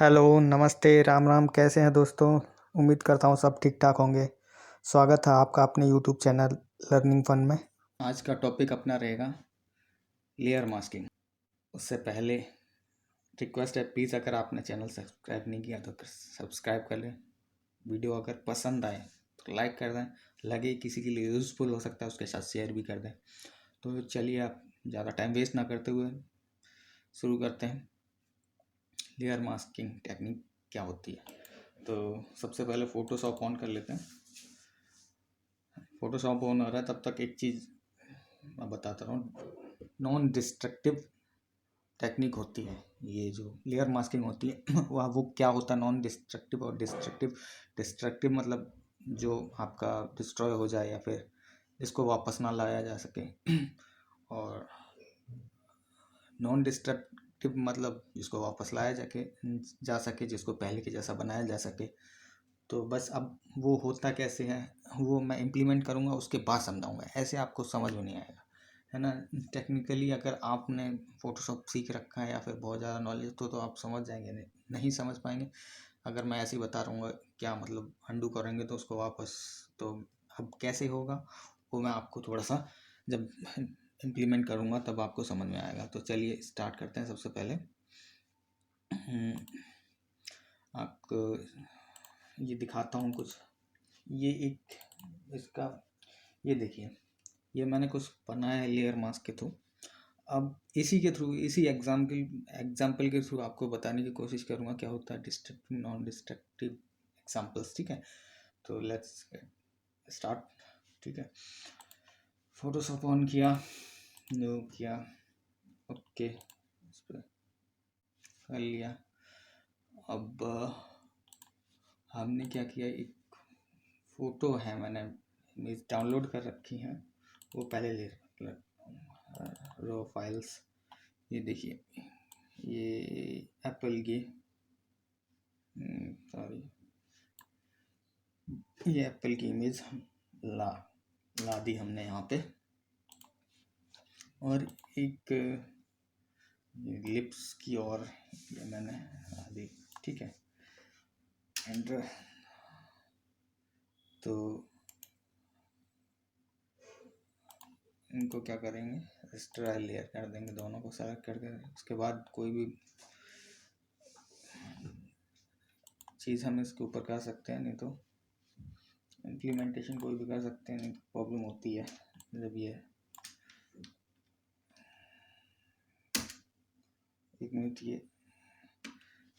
Hello, नमस्ते, राम राम। कैसे हैं दोस्तों? उम्मीद करता हूँ सब ठीक ठाक होंगे। स्वागत है आपका अपने यूट्यूब चैनल लर्निंग फन में। आज का टॉपिक अपना रहेगा लेयर मास्किंग। उससे पहले रिक्वेस्ट है, प्लीज़ अगर आपने चैनल सब्सक्राइब नहीं किया तो सब्सक्राइब कर लें। वीडियो अगर पसंद आए तो लाइक कर दें, लगे किसी के लिए यूज़फुल हो सकता है उसके साथ शेयर भी कर दें। तो चलिए, आप ज़्यादा टाइम वेस्ट ना करते हुए शुरू करते हैं। लेयर मास्किंग टेक्निक क्या होती है? तो सबसे पहले फ़ोटोशॉप ऑन कर लेते हैं। फ़ोटोशॉप ऑन हो रहा है तब तक एक चीज़ मैं बताता रहूँ। नॉन डिस्ट्रक्टिव टेक्निक होती है, ये जो लेयर मास्किंग होती है वह वो क्या होता है? नॉन डिस्ट्रक्टिव और डिस्ट्रक्टिव। डिस्ट्रक्टिव मतलब जो आपका डिस्ट्रॉय हो जाए या फिर इसको वापस ना लाया जा सके और नॉन डिस्ट्रक्टिव मतलब जिसको वापस लाया जा सके, जिसको पहले के जैसा बनाया जा सके। तो बस अब वो होता कैसे है वो मैं इम्प्लीमेंट करूँगा, उसके बाद समझाऊँगा। ऐसे आपको समझ में नहीं आएगा, है ना। टेक्निकली अगर आपने फ़ोटोशॉप सीख रखा है या फिर बहुत ज़्यादा नॉलेज तो आप समझ जाएंगे, नहीं समझ पाएंगे। अगर मैं ऐसे ही बता रहूँगा क्या मतलब अंडू करेंगे तो उसको वापस, तो अब कैसे होगा वो मैं आपको थोड़ा सा जब इम्प्लीमेंट करूँगा तब आपको समझ में आएगा। तो चलिए स्टार्ट करते हैं। सबसे पहले आपको ये दिखाता हूँ कुछ। ये एक इसका, ये देखिए, ये मैंने कुछ बनाया है लेयर मास्क के थ्रू। अब इसी के थ्रू, इसी एग्जाम्पल के थ्रू आपको बताने की कोशिश करूँगा क्या होता है डिस्ट्रक्टिव नॉन डिस्ट्रक्टिव एग्जाम्पल्स। ठीक है, तो लेट्स स्टार्ट। ठीक है, फोटोशॉप ऑन किया, नो किया, ओके, इस पर कर लिया। अब हमने क्या किया, एक फ़ोटो है मैंने इमेज डाउनलोड कर रखी है, वो पहले ले रो फाइल्स। ये देखिए, ये एप्पल की सॉरी, ये एप्पल की इमेज ला दी हमने यहाँ पे। और एक लिप्स की और ये मैंने ला दी। ठीक है, एंटर। तो इनको क्या करेंगे, एक्स्ट्रा लेयर कर देंगे, दोनों को सेलेक्ट करके। उसके बाद कोई भी चीज़ हम इसके ऊपर कर सकते हैं, नहीं तो इम्प्लीमेंटेशन कोई भी कर सकते हैं, नहीं तो प्रॉब्लम होती है जब ये। एक मिनट, ये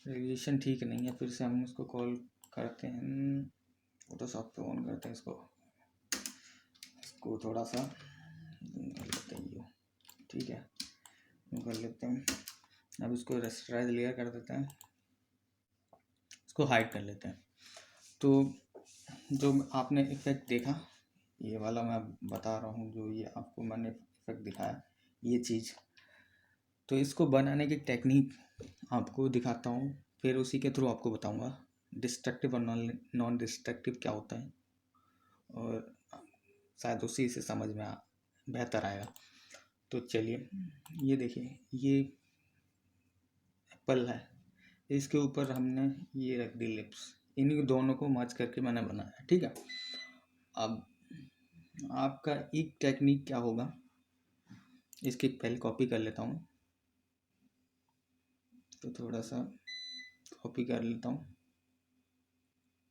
रेडिएशन ठीक नहीं है, फिर से हम इसको कॉल करते हैं, फोटोशॉप पे ऑन करते हैं इसको थोड़ा सा कर लेते हैं ये। ठीक है, कर लेते हैं। अब इसको रेस्टराइज लेयर कर देते हैं, इसको हाइड कर लेते हैं। तो जो आपने इफेक्ट देखा, ये वाला मैं बता रहा हूँ, जो ये आपको मैंने इफेक्ट दिखाया, ये चीज़, तो इसको बनाने की टेक्निक आपको दिखाता हूँ, फिर उसी के थ्रू आपको बताऊँगा डिस्ट्रक्टिव और नॉन डिस्ट्रक्टिव क्या होता है, और शायद उसी से समझ में बेहतर आएगा। तो चलिए, ये देखिए, ये एप्पल है, इसके ऊपर हमने ये रख दी लिप्स, इन्हीं दोनों को मर्ज करके मैंने बनाया। ठीक है, अब आपका एक टेक्निक क्या होगा, इसकी पहले कॉपी कर लेता हूँ, तो थोड़ा सा कॉपी कर लेता हूँ,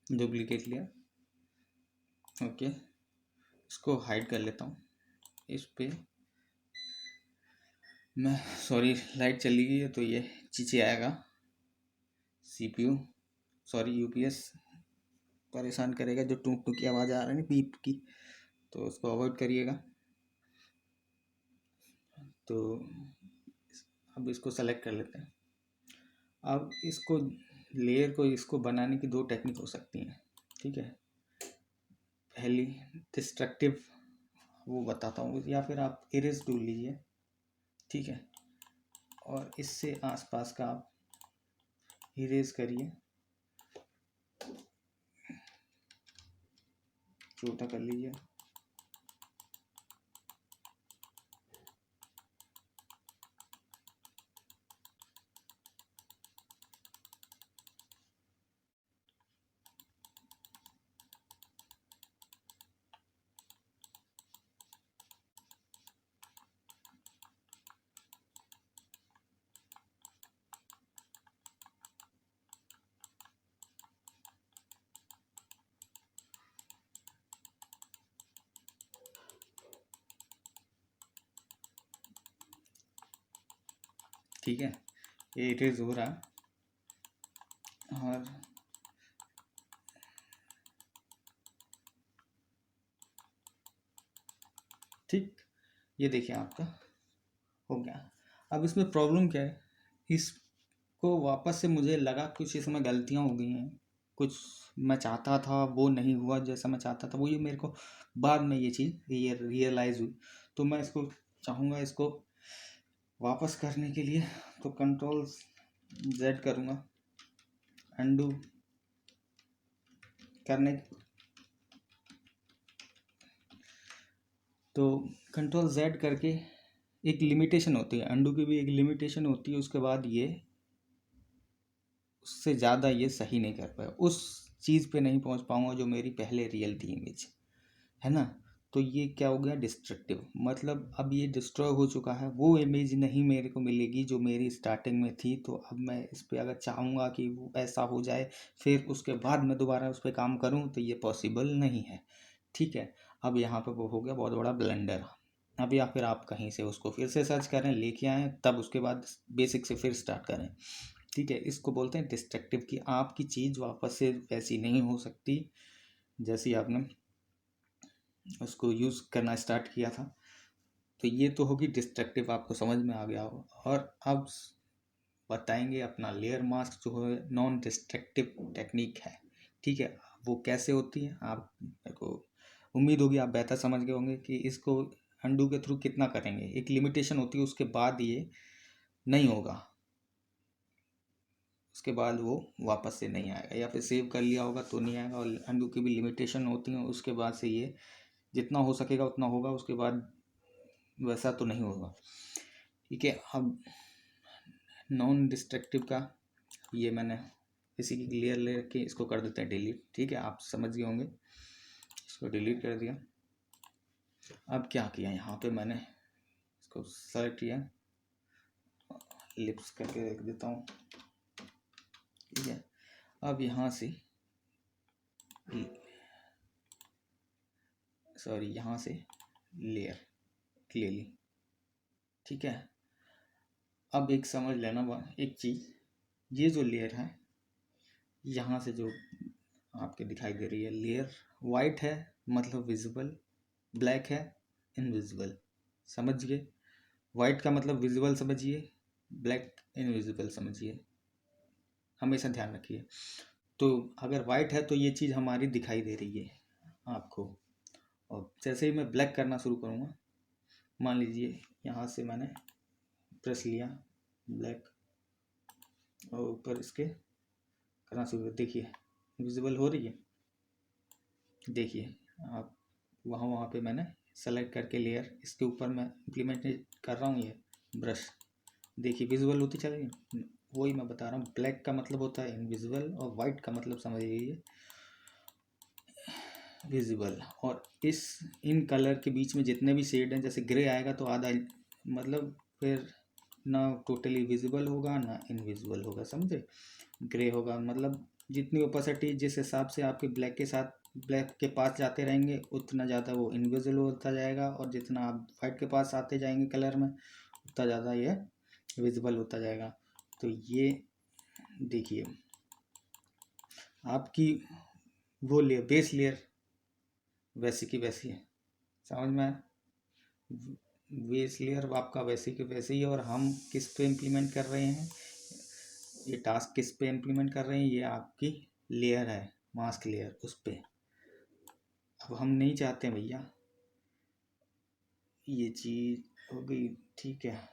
डुप्लीकेट लिया, ओके, इसको हाइड कर लेता हूँ। इस पे मैं, सॉरी लाइट चली गई है तो ये चीज़ें आएगा, सीपीयू सॉरी यूपीएस परेशान करेगा, जो टूक टूक की आवाज़ आ रही है पीप की, तो उसको अवॉइड करिएगा। तो अब इसको सेलेक्ट कर लेते हैं। अब इसको लेयर को, इसको बनाने की दो टेक्निक हो सकती हैं। ठीक है, पहली डिस्ट्रक्टिव वो बताता हूँ, या फिर आप इरेज टूल लीजिए। ठीक है, और इससे आसपास का आप इरेज करिए, छोटा कर लीजिए। ठीक है, ये इरेज हो रहा है। और ठीक, ये देखिए आपका हो गया। अब इसमें प्रॉब्लम क्या है, इसको वापस से मुझे लगा कुछ इसमें गलतियाँ हो गई हैं, कुछ मैं चाहता था वो नहीं हुआ जैसा मैं चाहता था, वो ये मेरे को बाद में ये चीज़ ये रियलाइज़ हुई। तो मैं इसको चाहूँगा इसको वापस करने के लिए, तो कंट्रोल Z करूँगा अनडू करने। तो कंट्रोल Z करके एक लिमिटेशन होती है, अनडू की भी एक लिमिटेशन होती है, उसके बाद ये उससे ज़्यादा ये सही नहीं कर पाया, उस चीज़ पे नहीं पहुंच पाऊंगा जो मेरी पहले रियल थी इमेज, है ना। तो ये क्या हो गया, डिस्ट्रक्टिव, मतलब अब ये डिस्ट्रॉय हो चुका है, वो इमेज नहीं मेरे को मिलेगी जो मेरी स्टार्टिंग में थी। तो अब मैं इस पर अगर चाहूँगा कि वो ऐसा हो जाए फिर उसके बाद मैं दोबारा उस पर काम करूँ तो ये पॉसिबल नहीं है, ठीक है। अब यहाँ पे वो हो गया बहुत बड़ा ब्लंडर। अब या फिर आप कहीं से उसको फिर से सर्च करें, लेके आएँ, तब उसके बाद बेसिक से फिर स्टार्ट करें, ठीक है। इसको बोलते हैं डिस्ट्रक्टिव, कि आपकी चीज़ वापस से वैसी नहीं हो सकती जैसी आपने उसको यूज़ करना स्टार्ट किया था। तो ये तो होगी डिस्ट्रक्टिव, आपको समझ में आ गया होगा। और अब बताएंगे अपना लेयर मास्क जो है नॉन डिस्ट्रक्टिव टेक्निक है, ठीक है। वो कैसे होती है, आप मेरे को उम्मीद होगी आप बेहतर समझ गए होंगे कि इसको अंडू के थ्रू कितना करेंगे, एक लिमिटेशन होती है, उसके बाद ये नहीं होगा, उसके बाद वो वापस से नहीं आएगा, या फिर सेव कर लिया होगा तो नहीं आएगा। और अनडू की भी लिमिटेशन होती है, उसके बाद से ये जितना हो सकेगा उतना होगा, उसके बाद वैसा तो नहीं होगा, ठीक है। अब नॉन डिस्ट्रक्टिव का ये मैंने इसी की क्लियर ले रखी, इसको कर देते हैं डिलीट, ठीक है। आप समझ गए होंगे, इसको डिलीट कर दिया। अब क्या किया, यहाँ पे मैंने इसको सेलेक्ट किया, लिप्स करके रख देता हूँ, ठीक है। अब यहाँ से यहाँ से लेयर क्लियरली, ठीक है। अब एक समझ लेना एक चीज़, ये जो लेयर है यहाँ से जो आपके दिखाई दे रही है, लेयर वाइट है मतलब विजिबल, ब्लैक है इनविजिबल, समझ गए। वाइट का मतलब विजिबल समझिए, ब्लैक इनविजिबल समझिए, हमेशा ध्यान रखिए। तो अगर वाइट है तो ये चीज़ हमारी दिखाई दे रही है आपको, और जैसे ही मैं ब्लैक करना शुरू करूँगा, मान लीजिए यहाँ से मैंने प्रेस लिया ब्लैक और ऊपर इसके करना शुरू कर, देखिए विजिबल हो रही है, देखिए आप वहाँ पे मैंने सेलेक्ट करके लेयर इसके ऊपर मैं इम्प्लीमेंट कर रहा हूँ, ये ब्रश देखिए विजिबल होती चल रही है। वही मैं बता रहा हूँ, ब्लैक का मतलब होता है इनविजिबल और वाइट का मतलब समझ लीजिए विजिबल। और इन कलर के बीच में जितने भी शेड हैं, जैसे ग्रे आएगा तो आधा मतलब फिर ना टोटली विजिबल होगा ना इनविजिबल होगा, समझे। ग्रे होगा मतलब जितनी ओपेसिटी जिस हिसाब से आपके ब्लैक के साथ ब्लैक के पास जाते रहेंगे उतना ज़्यादा वो इनविजिबल होता जाएगा, और जितना आप वाइट के पास आते जाएंगे कलर में उतना ज़्यादा ये विजिबल होता जाएगा। तो ये देखिए आपकी वो लेयर बेस लेयर वैसी की वैसी है, समझ में आया। बेस लेयर आपका वैसे की वैसे ही है, और हम किस पे इम्प्लीमेंट कर रहे हैं, ये टास्क किस पे इम्प्लीमेंट कर रहे हैं, ये आपकी लेयर है मास्क लेयर, उस पे। अब हम नहीं चाहते भैया ये चीज़ हो गई, ठीक है,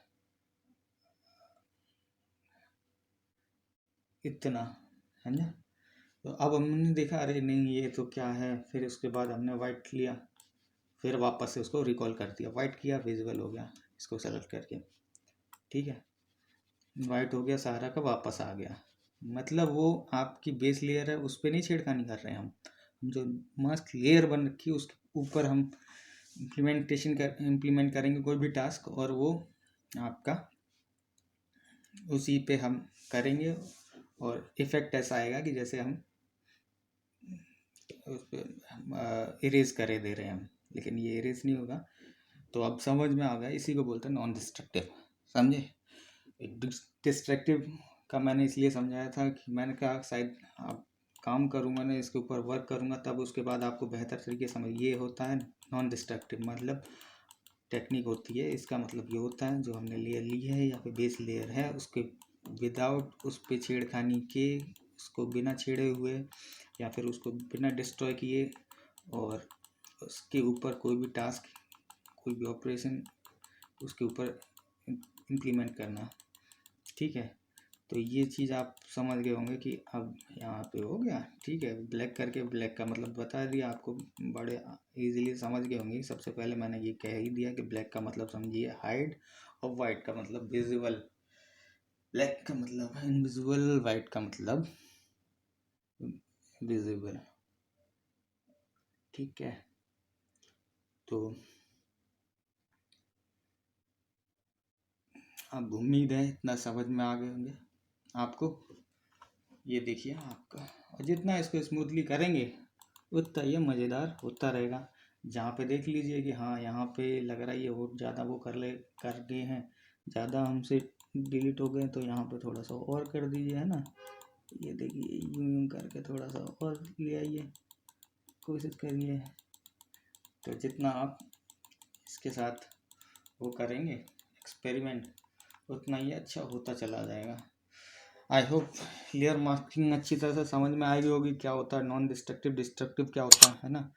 इतना है ना। तो अब हमने देखा अरे नहीं ये तो क्या है, फिर उसके बाद हमने वाइट लिया, फिर वापस से उसको रिकॉल कर दिया, वाइट किया विजिबल हो गया, इसको सेलेक्ट करके, ठीक है, वाइट हो गया सारा का, वापस आ गया। मतलब वो आपकी बेस लेयर है उस पर नहीं छेड़खानी कर रहे हैं हम जो मास्क लेयर बन रखी है उसके ऊपर हम इम्प्लीमेंट करेंगे कोई भी टास्क, और वो आपका उसी पे हम करेंगे, और इफ़ेक्ट ऐसा आएगा कि जैसे हम उस पर इरेज करे दे रहे हैं हम, लेकिन ये इरेज नहीं होगा। तो अब समझ में आ गया, इसी को बोलते हैं नॉन डिस्ट्रक्टिव, समझे। डिस्ट्रक्टिव का मैंने इसलिए समझाया था कि मैंने कहा शायद आप काम करूँगा ना इसके ऊपर वर्क करूँगा तब उसके बाद आपको बेहतर तरीके से समझ। ये होता है नॉन डिस्ट्रक्टिव, मतलब टेक्निक होती है, इसका मतलब ये होता है जो हमने लेयर ली है या फिर बेस लेयर है उसके विदाउट उस पर छेड़खानी के, उसको बिना छेड़े हुए या फिर उसको बिना डिस्ट्रॉय किए और उसके ऊपर कोई भी टास्क, कोई भी ऑपरेशन उसके ऊपर इम्प्लीमेंट करना। ठीक है, तो ये चीज़ आप समझ गए होंगे कि अब यहाँ पे हो गया। ठीक है, ब्लैक करके ब्लैक का मतलब बता दिया आपको, बड़े इजीली समझ गए होंगे। सबसे पहले मैंने ये कह ही दिया कि ब्लैक का मतलब समझिए हाइड और वाइट का मतलब विजिबल। ब्लैक का मतलब इनविजिबल, वाइट का मतलब विजिबल। ठीक है, तो अब उम्मीद है इतना समझ में आ गए होंगे आपको। ये देखिए आपका, और जितना इसको स्मूथली करेंगे उतना ये मज़ेदार होता रहेगा। जहाँ पे देख लीजिए कि हाँ यहाँ पे लग रहा है ये और ज़्यादा वो कर गए हैं, ज़्यादा हमसे डिलीट हो गए, तो यहाँ पे थोड़ा सा और कर दीजिए, है ना। ये देखिए यूं यूं करके थोड़ा सा और ले आइए, कोशिश करिए। तो जितना आप इसके साथ वो करेंगे एक्सपेरिमेंट, उतना ही अच्छा होता चला जाएगा। आई होप लेयर मास्किंग अच्छी तरह से समझ में आई होगी, क्या होता है नॉन डिस्ट्रक्टिव, डिस्ट्रक्टिव क्या होता है ना।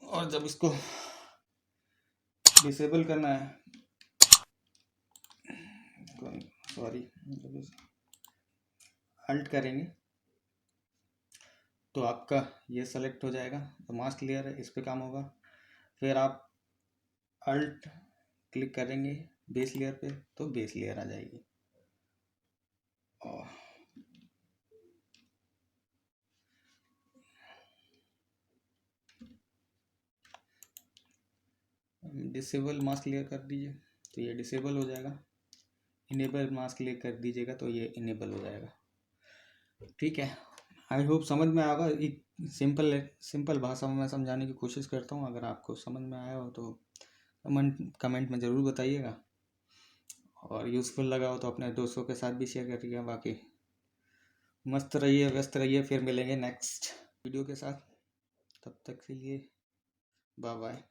और जब इसको डिसेबल करना है, सॉरी, जब अल्ट करेंगे तो आपका ये सेलेक्ट हो जाएगा, तो मास्क लेयर है, इस पे काम होगा। फिर आप अल्ट क्लिक करेंगे बेस लेयर पे तो बेस लेयर आ जाएगी। और डिसेबल मास्क लेयर कर दीजिए तो ये डिसेबल हो जाएगा। इनेबल मास्क लेयर कर दीजिएगा तो ये इनेबल हो जाएगा। ठीक है, आई होप समझ में आएगा। एक सिंपल भाषा में मैं समझाने की कोशिश करता हूँ। अगर आपको समझ में आया हो तो कमेंट में ज़रूर बताइएगा, और यूज़फुल लगा हो तो अपने दोस्तों के साथ भी शेयर करिएगा। बाकी मस्त रहिए, व्यस्त रहिए, फिर मिलेंगे नेक्स्ट वीडियो के साथ। तब तक के लिए बाय बाय।